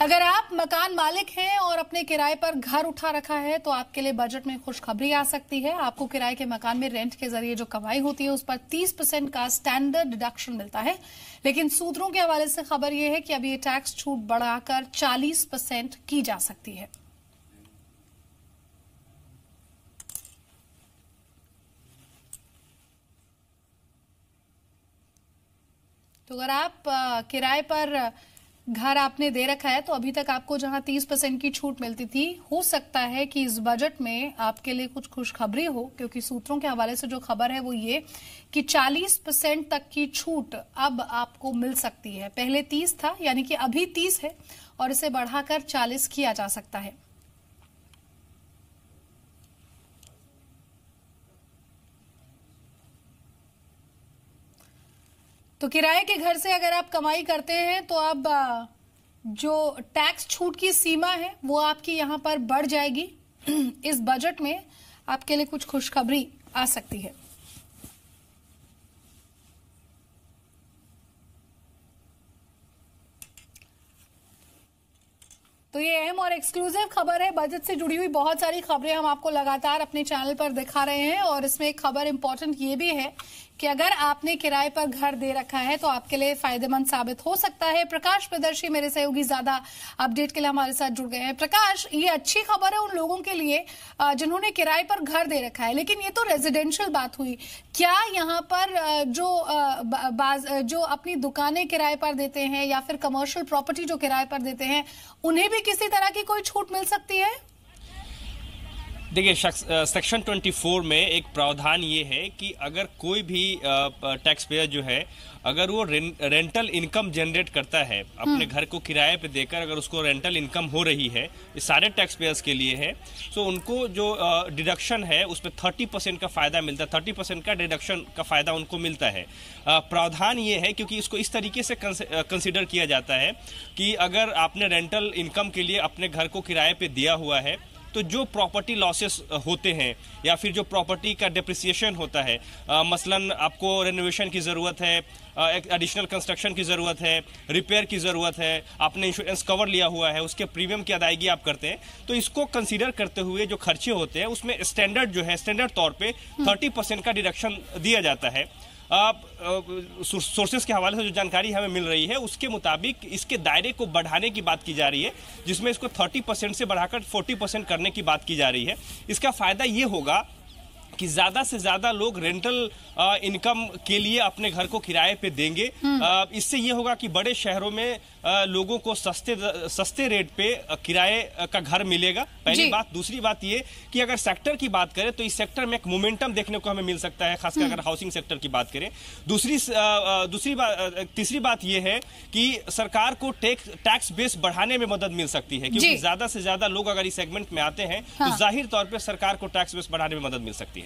अगर आप मकान मालिक हैं और अपने किराए पर घर उठा रखा है तो आपके लिए बजट में खुशखबरी आ सकती है। आपको किराए के मकान में रेंट के जरिए जो कमाई होती है उस पर 30% का स्टैंडर्ड डिडक्शन मिलता है। लेकिन सूत्रों के हवाले से खबर यह है कि अब ये टैक्स छूट बढ़ाकर 40% की जा सकती है। तो अगर आप किराए पर घर आपने दे रखा है तो अभी तक आपको जहां 30% की छूट मिलती थी, हो सकता है कि इस बजट में आपके लिए कुछ खुशखबरी हो, क्योंकि सूत्रों के हवाले से जो खबर है वो ये कि 40% तक की छूट अब आपको मिल सकती है। पहले 30 था, यानी कि अभी 30 है और इसे बढ़ाकर 40 किया जा सकता है। तो किराए के घर से अगर आप कमाई करते हैं तो अब जो टैक्स छूट की सीमा है वो आपकी यहां पर बढ़ जाएगी। इस बजट में आपके लिए कुछ खुशखबरी आ सकती है। तो ये अहम और एक्सक्लूसिव खबर है। बजट से जुड़ी हुई बहुत सारी खबरें हम आपको लगातार अपने चैनल पर दिखा रहे हैं और इसमें एक खबर इंपॉर्टेंट ये भी है कि अगर आपने किराए पर घर दे रखा है तो आपके लिए फायदेमंद साबित हो सकता है। प्रकाश प्रदर्शी मेरे सहयोगी ज्यादा अपडेट के लिए हमारे साथ जुड़ गए हैं। प्रकाश, ये अच्छी खबर है उन लोगों के लिए जिन्होंने किराए पर घर दे रखा है, लेकिन ये तो रेजिडेंशियल बात हुई। क्या यहाँ पर जो अपनी दुकानें किराए पर देते हैं या फिर कमर्शियल प्रॉपर्टी जो किराए पर देते हैं, उन्हें भी किसी तरह की कोई छूट मिल सकती है? देखिए, सेक्शन 24 में एक प्रावधान ये है कि अगर कोई भी टैक्स पेयर जो है, अगर वो रेंटल इनकम जनरेट करता है अपने घर को किराए पे देकर, अगर उसको रेंटल इनकम हो रही है, ये सारे टैक्स पेयर्स के लिए है, तो उनको जो डिडक्शन है उसमें 30% का फायदा मिलता है। 30% का डिडक्शन का फायदा उनको मिलता है। प्रावधान ये है क्योंकि इसको इस तरीके से कंसिडर किया जाता है कि अगर आपने रेंटल इनकम के लिए अपने घर को किराए पे दिया हुआ है तो जो प्रॉपर्टी लॉसेस होते हैं या फिर जो प्रॉपर्टी का डेप्रिसिएशन होता है, मसलन आपको रेनोवेशन की ज़रूरत है, एक एडिशनल कंस्ट्रक्शन की ज़रूरत है, रिपेयर की ज़रूरत है, आपने इंश्योरेंस कवर लिया हुआ है, उसके प्रीमियम की अदायगी आप करते हैं, तो इसको कंसीडर करते हुए जो खर्चे होते हैं उसमें स्टैंडर्ड तौर पे 30% का डिडक्शन दिया जाता है। सोर्सेस के हवाले से जो जानकारी हमें मिल रही है उसके मुताबिक इसके दायरे को बढ़ाने की बात की जा रही है, जिसमें इसको 30% से बढ़ाकर 40% करने की बात की जा रही है। इसका फायदा ये होगा कि ज्यादा से ज्यादा लोग रेंटल इनकम के लिए अपने घर को किराए पे देंगे। इससे ये होगा कि बड़े शहरों में लोगों को सस्ते रेट पे किराए का घर मिलेगा, पहली बात। दूसरी बात ये कि अगर सेक्टर की बात करें तो इस सेक्टर में एक मोमेंटम देखने को हमें मिल सकता है, खासकर अगर हाउसिंग सेक्टर की बात करें। तीसरी बात ये है कि सरकार को टैक्स बेस बढ़ाने में मदद मिल सकती है, क्योंकि ज्यादा से ज्यादा लोग अगर इस सेगमेंट में आते हैं तो जाहिर तौर पर सरकार को टैक्स बेस बढ़ाने में मदद मिल सकती है।